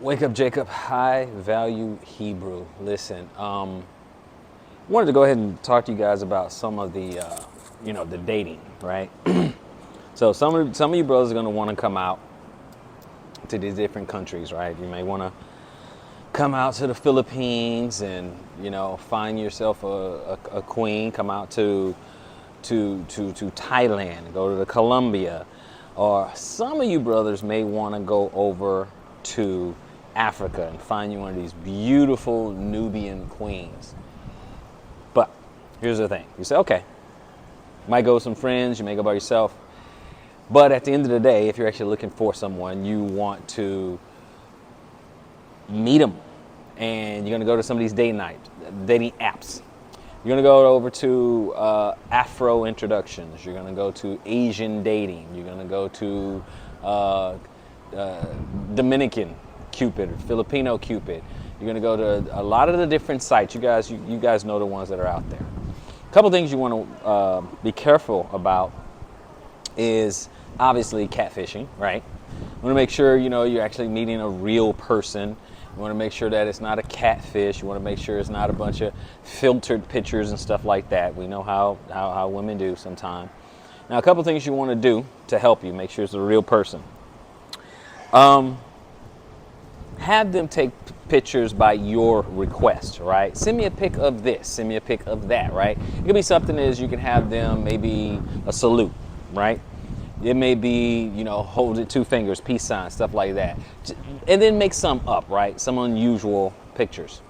Wake up, Jacob. High value Hebrew. Listen, wanted to go ahead and talk to you guys about some of the, the dating, right? So some of you brothers are going to want to come out to these different countries, right? You may want to come out to the Philippines and find yourself a queen. Come out to Thailand. Go to the Colombia, or some of you brothers may want to go over to Africa and find you one of these beautiful Nubian queens. But here's the thing. You say, okay, you might go with some friends, you may go by yourself. But at the end of the day, if you're actually looking for someone, you want to meet them. And you're going to go to some of these dating apps. You're going to go over to Afro introductions. You're going to go to Asian dating. You're going to go to Dominican Cupid or Filipino Cupid. You're going to go to a lot of the different sites. You guys know the ones that are out there. A couple things you want to be careful about is obviously catfishing, right? You want to make sure you're actually meeting a real person. You want to make sure that it's not a catfish. You want to make sure it's not a bunch of filtered pictures and stuff like that. We know how women do sometimes. Now, a couple things you want to do to help you make sure it's a real person. Have them take pictures by your request, right? Send me a pic of this, send me a pic of that, right? It could be something as you can have them maybe a salute, right? It may be, hold it 2 fingers, peace sign, stuff like that. And then make some up, right? Some unusual pictures.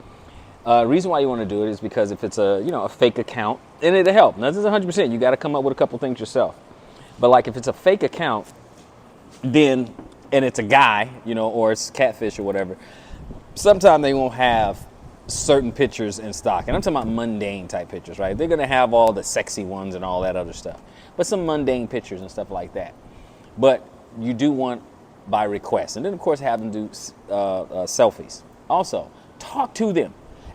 Reason why you want to do it is because if it's a fake account, and it'll help. Now, this is 100%. You got to come up with a couple things yourself. But like if it's a fake account, then, and it's a guy, or it's catfish or whatever, sometimes they won't have certain pictures in stock. And I'm talking about mundane type pictures, right? They're going to have all the sexy ones and all that other stuff. But some mundane pictures and stuff like that. But you do want by request. And then, of course, have them do selfies. Also, talk to them.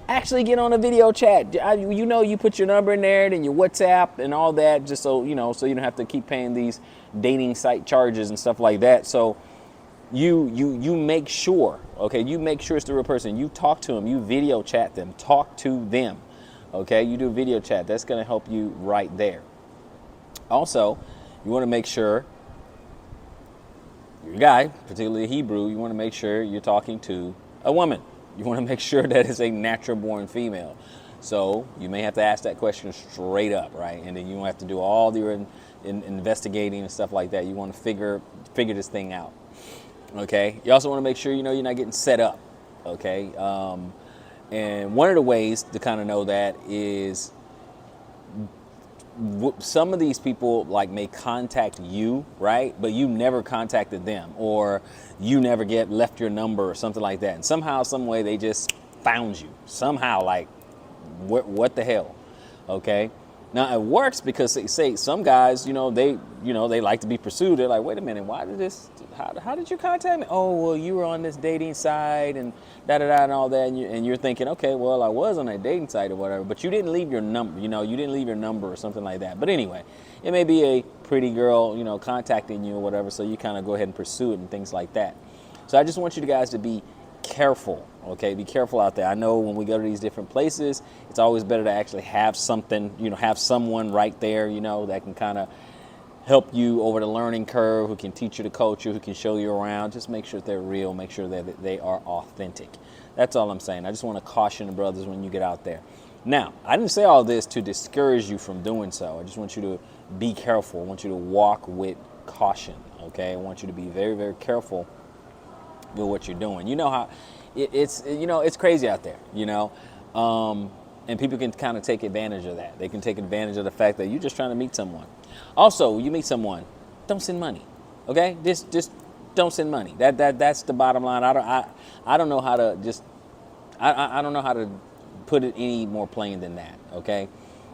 Actually get on a video chat. You put your number in there, then your WhatsApp and all that, just so you don't have to keep paying these dating site charges and stuff like that. So you make sure, okay, you make sure it's the real person. You talk to them, you video chat them, talk to them, okay? You do video chat. That's going to help you right there. Also, you want to make sure your guy, particularly Hebrew, you want to make sure you're talking to a woman. You want to make sure that it's a natural born female. So you may have to ask that question straight up, right? And then you won't have to do all your investigating and stuff like that. You want to figure this thing out. Okay. You also want to make sure you're not getting set up. Okay. And one of the ways to kind of know that is some of these people may contact you, right? But you never contacted them, or you never left your number or something like that. And somehow, some way, they just found you somehow. What the hell? Okay. Now it works because say some guys, they like to be pursued. They're like, wait a minute, how did you contact me? Oh, well, you were on this dating site and da-da-da and all that. And you're thinking, okay, well, I was on a dating site or whatever, but you didn't leave your number, you didn't leave your number or something like that. But anyway, it may be a pretty girl, contacting you or whatever. So you kind of go ahead and pursue it and things like that. So I just want you guys to be careful, okay? Be careful out there. I know when we go to these different places, it's always better to actually have something, have someone right there, that can kind of help you over the learning curve, who can teach you the culture, who can show you around. Just make sure they're real, make sure that they are authentic. That's all I'm saying. I just want to caution the brothers when you get out there. Now, I didn't say all this to discourage you from doing so. I just want you to be careful. I want you to walk with caution, okay? I want you to be very, very careful with what you're doing. You know how it's crazy out there, and people can kind of take advantage of that. They can take advantage of the fact that you're just trying to meet someone. Also, you meet someone, don't send money, okay? Just don't send money. That's the bottom line. I don't know how to I don't know how to put it any more plain than that, okay?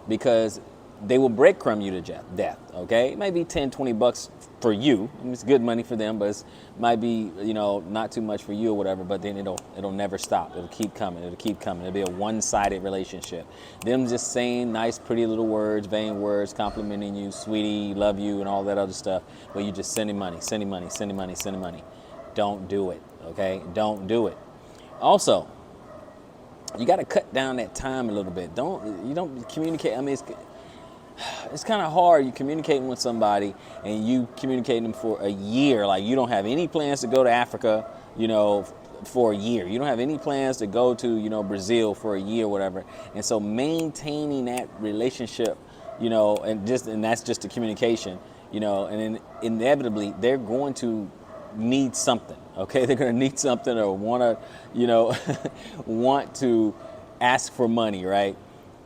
Because they will breadcrumb you to death, okay? It might be $10-20 for you. It's good money for them, but it might be, not too much for you or whatever, but then it'll never stop. It'll keep coming. It'll be a one-sided relationship. Them just saying nice, pretty little words, vain words, complimenting you, sweetie, love you, and all that other stuff, but you just sending money. Don't do it, Okay, don't do it. Also, you got to cut down that time a little bit. You don't communicate. I mean, it's kind of hard. You communicating with somebody and you communicating them for a year. Like you don't have any plans to go to Africa, for a year. You don't have any plans to go to, Brazil for a year, whatever. And so maintaining that relationship, and that's just the communication, and then inevitably they're going to need something. Okay, they're going to need something or want to, want to ask for money, right?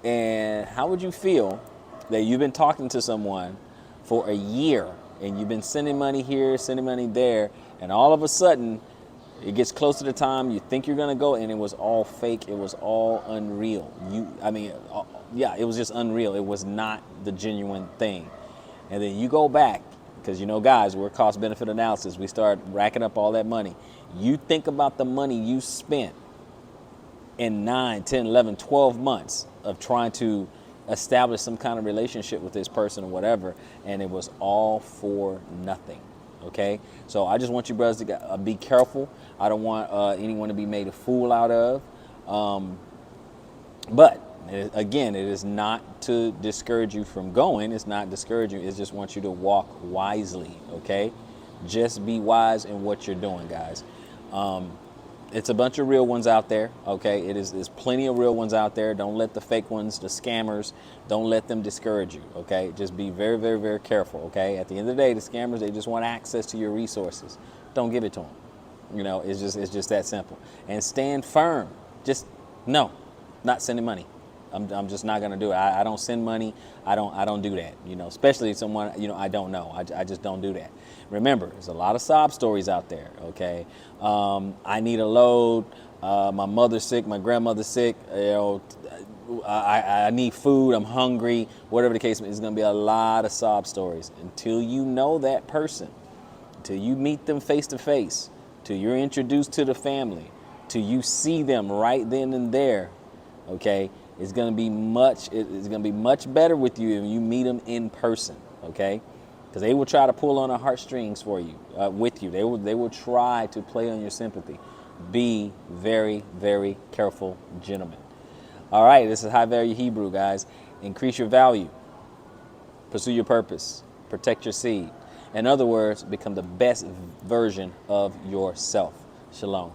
And how would you feel that you've been talking to someone for a year and you've been sending money here, sending money there, and all of a sudden it gets close to the time you think you're gonna go, and it was all fake. It was all unreal. It was just unreal. It was not the genuine thing. And then you go back, because guys, we're cost benefit analysis. We start racking up all that money. You think about the money you spent in 9, 10, 11, 12 months of trying to establish some kind of relationship with this person or whatever, and it was all for nothing. Okay, so I just want you brothers to be careful. I don't want anyone to be made a fool out of. But again, it is not to discourage you from going. It's not discouraging. It just wants you to walk wisely. Okay, just be wise in what you're doing, guys. It's a bunch of real ones out there. Okay, there's plenty of real ones out there. Don't let the fake ones, the scammers, don't let them discourage you. Okay, just be very, very, very careful. Okay, at the end of the day, the scammers, they just want access to your resources. Don't give it to them. It's just that simple. And stand firm. Just no, not sending money. I'm just not gonna do it. I don't send money. I don't do that. Especially someone I don't know. I just don't do that. Remember, there's a lot of sob stories out there. Okay, I need a load. My mother's sick. My grandmother's sick. I need food. I'm hungry. Whatever the case, it's gonna be a lot of sob stories until you know that person, until you meet them face to face, till you're introduced to the family, till you see them right then and there. Okay. It's going to be much better with you if you meet them in person, okay? Because they will try to pull on the heartstrings for you, with you. They will try to play on your sympathy. Be very, very careful, gentlemen. All right, this is High Value Hebrew, guys. Increase your value. Pursue your purpose. Protect your seed. In other words, become the best version of yourself. Shalom.